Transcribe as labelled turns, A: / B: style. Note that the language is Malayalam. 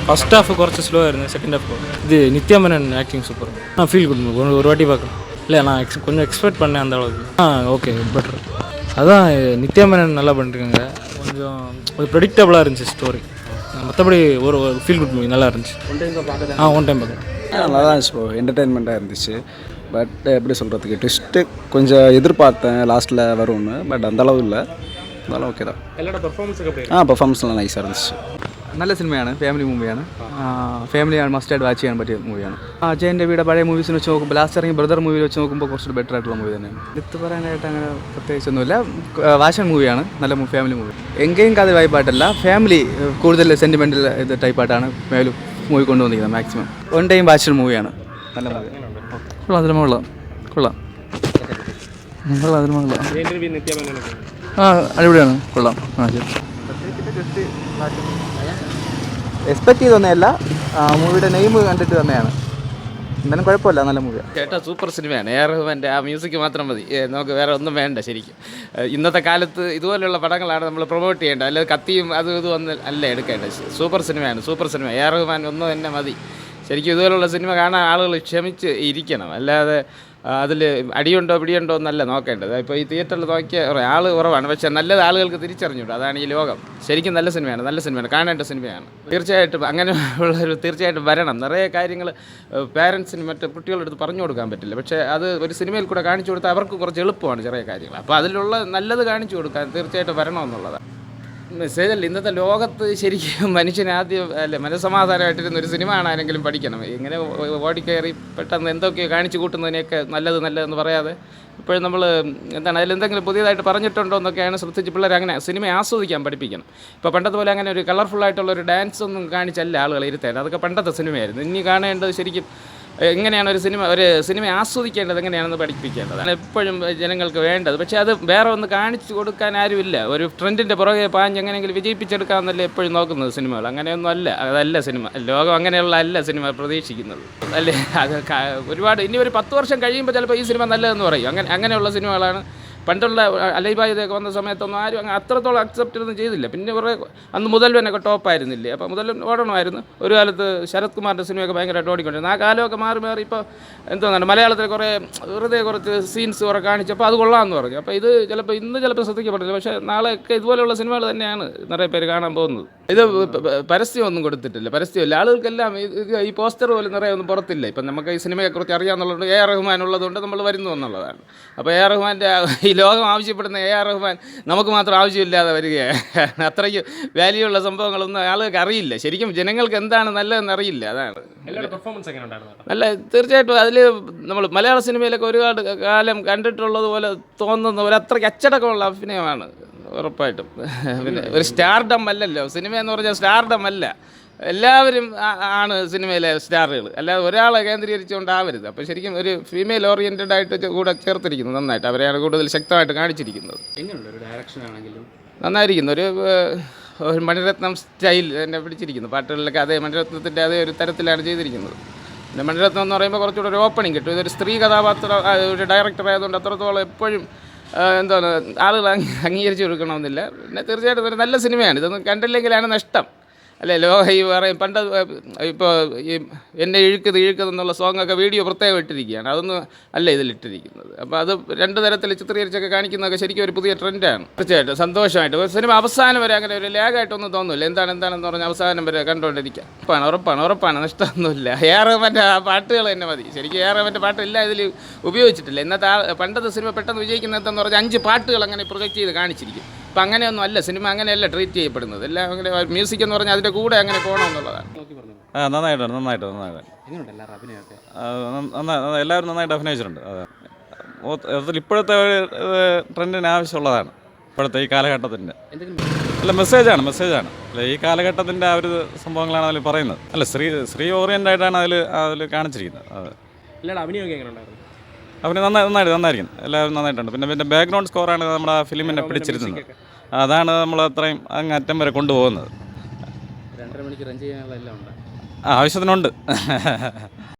A: ഫസ്റ്റ് ഹാഫ് കുറച്ച് സ്ലോ ആയിരുന്നു, സെക്കൻഡ് ഹാഫ് இது Nithya Menen acting super. Feel good movie, ஒரு வாட்டி பார்க்கலாம். இல்லை நான் கொஞ்சம் எக்ஸ்பெக்ட் பண்ணேன் அந்த அளவுக்கு. Okay better. அதான் நித்யாமேனன் நல்லா பண்ணிருக்காங்க. கொஞ்சம் ஒரு ப்ரெடிக்டபுளாக இருந்துச்சு ஸ்டோரி. மற்றபடி ஒரு ஃபீல் குட் மூவி நல்லா இருந்துச்சு. ஒன் டைம் பார்க்கலாம்.
B: நல்லா தான் இருந்துச்சு, என்டர்டெயின்மெண்ட்டாக இருந்துச்சு. பட் எப்படி சொல்கிறதுக்கு ட்விஸ்ட்டு கொஞ்சம் எதிர்பார்த்தேன் லாஸ்ட்டில் வரும்னு. பட் அந்தளவு இல்லை, இருந்தாலும் ஓகே தான்.
C: எல்லாரோட പെർഫോമൻസ്
B: പെർഫോമൻസ്லாம் നൈസാக ഇരുந்துச்சு.
D: നല്ല സിനിമയാണ്, ഫാമിലി മൂവിയാണ്. ഫാമിലിയാണ് മസ്റ്റായിട്ട് വാച്ച് ചെയ്യാൻ പറ്റിയ മൂവിയാണ്. അജയൻ്റെ വീട് പഴയ മൂവീസിന് വെച്ച് നോക്കുമ്പോൾ ലാസ്റ്റ് ഇറങ്ങി ബ്രദർ മൂവി വെച്ച് നോക്കുമ്പോൾ കുറച്ചുകൂടി ബെറ്റർ ആയിട്ടുള്ള മൂവി തന്നെയാണ്. എടുത്ത് പറയാനായിട്ട് അങ്ങനെ പ്രത്യേകിച്ചൊന്നുമില്ല. വാഷൻ മൂവിയാണ്, നല്ല ഫാമിലി മൂവി. എങ്കേയും കഥ വായ്പായിട്ടല്ല, ഫാമിലി കൂടുതൽ സെൻറ്റിമെൻ്റൽ ഇത് ടൈപ്പായിട്ടാണ് മൂവി കൊണ്ടുവന്നിരിക്കുന്നത്. മാക്സിമം വൺ ടൈം വാച്ചഡ് മൂവിയാണ്. നല്ല മൂവി. കൊള്ളാം, അതിന് കൊള്ളാം കൊള്ളാം അതിന് കൊള്ളാം. അടിപൊളിയാണ്, കൊള്ളാം. ശരി. എക്സ്പെക്ട് ചെയ്തൊന്നുമല്ല, മൂവിയുടെ നെയിം കണ്ടിട്ട് തന്നെയാണ്. എന്തായാലും കുഴപ്പമില്ല, നല്ല മൂവിയാണ്.
E: ചേട്ടാ സൂപ്പർ സിനിമയാണ്. എ ആർ റഹ്മാൻ്റെ ആ മ്യൂസിക് മാത്രം മതി, നമുക്ക് വേറെ ഒന്നും വേണ്ട. ശരിക്കും ഇന്നത്തെ കാലത്ത് ഇതുപോലെയുള്ള പടങ്ങളാണ് നമ്മൾ പ്രൊമോട്ട് ചെയ്യേണ്ടത്, അല്ലാതെ കത്തിയും അതും ഇതും ഒന്നും അല്ല എടുക്കേണ്ടത്. സൂപ്പർ സിനിമയാണ്, സൂപ്പർ സിനിമ. എ ആർ റഹ്മാൻ ഒന്നും തന്നെ മതി. ശരിക്കും ഇതുപോലുള്ള സിനിമ കാണാൻ ആളുകൾ ക്ഷമിച്ച് ഇരിക്കണം, അല്ലാതെ അതിൽ അടിയുണ്ടോ പിടിയുണ്ടോ എന്നല്ല നോക്കേണ്ടത്. ഇപ്പോൾ ഈ തിയേറ്ററിൽ നോക്കിയ ആൾ കുറവാണ്, പക്ഷേ നല്ലത് ആളുകൾക്ക് തിരിച്ചറിഞ്ഞുണ്ട്. അതാണ് ഈ ലോകം. ശരിക്കും നല്ല സിനിമയാണ്, നല്ല സിനിമയാണ്, കാണേണ്ട സിനിമയാണ്. തീർച്ചയായിട്ടും അങ്ങനെ ഉള്ളൊരു തീർച്ചയായിട്ടും വരണം. നിറയെ കാര്യങ്ങൾ പേരൻസിന് മറ്റ് കുട്ടികളെടുത്ത് പറഞ്ഞു കൊടുക്കാൻ പറ്റില്ല, പക്ഷേ അത് ഒരു സിനിമയിൽ കൂടെ കാണിച്ചു കൊടുത്താൽ അവർക്ക് കുറച്ച് എളുപ്പമാണ് ചെറിയ കാര്യങ്ങൾ. അപ്പോൾ അതിലുള്ള നല്ലത് കാണിച്ചു കൊടുക്കാൻ തീർച്ചയായിട്ടും വരണമെന്നുള്ളതാണ് മെസ്സേജല്ല. ഇന്നത്തെ ലോകത്ത് ശരിക്കും മനുഷ്യന് ആദ്യം അല്ലെ മനസ്സമാധാനമായിട്ടിരുന്ന ഒരു സിനിമ കാണാനെങ്കിലും പഠിക്കണം. ഇങ്ങനെ ഓടിക്കയറി പെട്ടെന്ന് എന്തൊക്കെയോ കാണിച്ചു കൂട്ടുന്നതിനെയൊക്കെ നല്ലതെന്ന് പറയാതെ ഇപ്പോഴും നമ്മൾ എന്താണ് അതിലെന്തെങ്കിലും പുതിയതായിട്ട് പറഞ്ഞിട്ടുണ്ടോ എന്നൊക്കെയാണ് ശ്രദ്ധിച്ച് പിള്ളേർ അങ്ങനെ സിനിമ ആസ്വദിക്കാൻ പഠിപ്പിക്കണം. ഇപ്പോൾ പണ്ടത്തെ പോലെ അങ്ങനെ ഒരു കളർഫുള്ളായിട്ടുള്ളൊരു ഡാൻസ് ഒന്നും കാണിച്ചല്ല ആളുകൾ ഇരുത്തേണ്ടത്. അതൊക്കെ പണ്ടത്തെ സിനിമയായിരുന്നു. ഇനി കാണേണ്ടത് ശരിക്കും എങ്ങനെയാണ് ഒരു സിനിമ ആസ്വദിക്കേണ്ടത്, എങ്ങനെയാണെന്ന് പഠിപ്പിക്കേണ്ടതാണ് എപ്പോഴും ജനങ്ങൾക്ക് വേണ്ടത്. പക്ഷേ അത് വേറെ ഒന്ന് കാണിച്ചു കൊടുക്കാൻ ആരുമില്ല. ഒരു ട്രെൻഡിൻ്റെ പുറകെ പാഞ്ഞ് എങ്ങനെയെങ്കിലും വിജയിപ്പിച്ചെടുക്കാമെന്നല്ലേ എപ്പോഴും നോക്കുന്നത് സിനിമകൾ. അങ്ങനെയൊന്നും അല്ല, അതല്ല സിനിമ. ലോകം അങ്ങനെയുള്ള അല്ല സിനിമ പ്രതീക്ഷിക്കുന്നത്, അല്ലേ? അത് ഒരുപാട് ഇനി ഒരു 10 വർഷം കഴിയുമ്പോൾ ചിലപ്പോൾ ഈ സിനിമ നല്ലതെന്ന് പറയും. അങ്ങനെയുള്ള സിനിമകളാണ്. പണ്ടുള്ള അലൈബായ് ഇതൊക്കെ വന്ന സമയത്തൊന്നും ആരും അങ്ങനെ അത്രത്തോളം അക്സെപ്റ്റ് ഒന്നും ചെയ്തില്ല. പിന്നെ കുറേ അന്ന് മുതൽവനൊക്കെ ടോപ്പായിരുന്നില്ലേ, അപ്പോൾ മുതൽ ഓടണമായിരുന്നു. ഒരു കാലത്ത് ശരത് കുമാറിൻ്റെ സിനിമയൊക്കെ ഭയങ്കരമായിട്ട് ഓടിക്കൊണ്ടിരുന്നു. ആ കാലമൊക്കെ മാറി ഇപ്പോൾ എന്താണ് മലയാളത്തിൽ വെറുതെ കുറച്ച് സീൻസ് കുറേ കാണിച്ചപ്പോൾ അത് കൊള്ളാമെന്ന് പറഞ്ഞു. അപ്പോൾ ഇത് ചിലപ്പോൾ ശ്രദ്ധിക്കപ്പെടില്ല, പക്ഷേ നാളെയൊക്കെ ഇതുപോലെയുള്ള സിനിമകൾ തന്നെയാണ് നിറയെ പേര് കാണാൻ പോകുന്നത്. ഇത് പരസ്യമൊന്നും കൊടുത്തിട്ടില്ല, പരസ്യമില്ല. ആളുകൾക്കെല്ലാം ഈ പോസ്റ്റർ പോലും നിറയെ ഒന്നും പുറത്തില്ല. ഇപ്പം നമുക്ക് ഈ സിനിമയെക്കുറിച്ച് അറിയാമെന്നുള്ളത് എ ആർ റഹ്മാൻ ഉള്ളതുകൊണ്ട് നമ്മൾ വരുന്നു എന്നുള്ളതാണ്. അപ്പോൾ എ ആർ റഹ്മാൻ്റെ ഈ ലോകം ആവശ്യപ്പെടുന്ന എ ആർ റഹ്മാൻ നമുക്ക് മാത്രം ആവശ്യമില്ലാതെ വരികയാണ്. അത്രയ്ക്ക് വാല്യൂ ഉള്ള സംഭവങ്ങളൊന്നും ആളുകൾക്ക് അറിയില്ല. ശരിക്കും ജനങ്ങൾക്ക് എന്താണ് നല്ലതെന്ന് അറിയില്ല. അതാണ് നല്ല. തീർച്ചയായിട്ടും അതിൽ നമ്മൾ മലയാള സിനിമയിലൊക്കെ ഒരുപാട് കാലം കണ്ടിട്ടുള്ളതുപോലെ തോന്നുന്ന പോലെ അത്രയ്ക്ക് അച്ചടക്കമുള്ള അഭിനയമാണ് ഉറപ്പായിട്ടും. പിന്നെ ഒരു സ്റ്റാർഡം അല്ലല്ലോ സിനിമ എന്ന് പറഞ്ഞാൽ, സ്റ്റാർഡം അല്ല. എല്ലാവരും ആണ് സിനിമയിലെ സ്റ്റാറുകൾ, അല്ലാതെ ഒരാളെ കേന്ദ്രീകരിച്ചുകൊണ്ടാവരുത്. അപ്പോൾ ശരിക്കും ഒരു ഫീമെയിൽ ഓറിയൻറ്റഡ് ആയിട്ട് കൂടെ ചേർത്തിരിക്കുന്നു നന്നായിട്ട്. അവരെയാണ് കൂടുതൽ ശക്തമായിട്ട് കാണിച്ചിരിക്കുന്നത്.
C: ഒരു ഡയറക്ഷൻ ആണെങ്കിലും
E: നന്നായിരിക്കുന്നു. ഒരു മണിരത്നം സ്റ്റൈൽ തന്നെ പിടിച്ചിരിക്കുന്നു. പാട്ടുകളിലൊക്കെ അതേ മണിരത്നത്തിൻ്റെ അതേ ഒരു തരത്തിലാണ് ചെയ്തിരിക്കുന്നത്. പിന്നെ മണിരത്നം എന്ന് പറയുമ്പോൾ കുറച്ചുകൂടെ ഒരു ഓപ്പണിങ് കിട്ടും. ഇതൊരു സ്ത്രീ കഥാപാത്രം, ഒരു ഡയറക്ടർ ആയതുകൊണ്ട് അത്രത്തോളം എപ്പോഴും എന്താണ് ആളുകൾ അംഗീകരിച്ച് കൊടുക്കണമെന്നില്ല. പിന്നെ തീർച്ചയായിട്ടും ഒരു നല്ല സിനിമയാണ്. ഇതൊന്നും കണ്ടില്ലെങ്കിലാണ് നഷ്ടം, അല്ലേ? ഈ പറയും പണ്ട് ഇപ്പോൾ ഈ എന്നെ ഇഴുക്കതെന്നുള്ള സോങ്ങൊക്കെ വീഡിയോ പ്രത്യേകം ഇട്ടിരിക്കുകയാണ്. അതൊന്നും അല്ല ഇതിലിട്ടിരിക്കുന്നത്. അപ്പോൾ അത് 2 തരത്തിൽ ചിത്രീകരിച്ചൊക്കെ കാണിക്കുന്നതൊക്കെ ശരിക്കും ഒരു പുതിയ ട്രെൻഡാണ്. തീർച്ചയായിട്ടും സന്തോഷമായിട്ട് സിനിമ അവസാനം വരെ അങ്ങനെ ഒരു ലാഗായിട്ടൊന്നും തോന്നില്ല. എന്താണെന്ന് പറഞ്ഞാൽ അവസാനം വരെ കണ്ടുകൊണ്ടിരിക്കാം. ഉറപ്പാണ് നഷ്ടമൊന്നുമില്ല. എ ആർ റഹ്മാൻ്റെ ആ പാട്ടുകൾ തന്നെ മതി. ശരിക്കും എ ആർ റഹ്മാൻ്റെ പാട്ടില്ല ഇതിൽ ഉപയോഗിച്ചിട്ടില്ല. ഇന്നത്തെ പണ്ടത്തെ സിനിമ പെട്ടെന്ന് വിജയിക്കുന്നതെന്ന് പറഞ്ഞാൽ 5 പാട്ടുകൾ അങ്ങനെ പ്രൊജക്റ്റ് ചെയ്ത് കാണിച്ചിരിക്കും. അപ്പം അങ്ങനെയൊന്നും അല്ല സിനിമ, അങ്ങനെയല്ല ട്രീറ്റ് ചെയ്യപ്പെടുന്നത്. എല്ലാം അങ്ങനെ മ്യൂസിക് എന്ന് പറഞ്ഞാൽ അതിൻ്റെ കൂടെ അങ്ങനെ പോകണമെന്നുള്ളതാണ്.
F: നന്നായിട്ട് എല്ലാവരും നന്നായിട്ട് അഭിനയിച്ചിട്ടുണ്ട്. ഇപ്പോഴത്തെ ട്രെൻഡിന് ആവശ്യമുള്ളതാണ്, ഇപ്പോഴത്തെ ഈ കാലഘട്ടത്തിൻ്റെ. അല്ല മെസ്സേജാണ് അല്ല ഈ കാലഘട്ടത്തിൻ്റെ ആ ഒരു സംഭവങ്ങളാണ് അതിൽ പറയുന്നത്. അല്ല സ്ത്രീ ഓറിയൻ്റായിട്ടാണ് അതിൽ കാണിച്ചിരിക്കുന്നത്. അവന് നന്നായിരിക്കും. എല്ലാവരും നന്നായിട്ടുണ്ട്. പിന്നെ ബാക്ക്ഗ്രൗണ്ട് സ്കോറാണ് നമ്മുടെ ആ ഫിലിമിനെ പിടിച്ചിരുന്നത്. അതാണ് നമ്മൾ അത്രയും അങ്ങ് അറ്റം വരെ കൊണ്ടുപോകുന്നത്.
C: 2.5 മണിക്കൂർ എൻജോയ് ചെയ്യാനുള്ള എല്ലാം ഉണ്ട്,
F: ആവശ്യത്തിനുണ്ട്.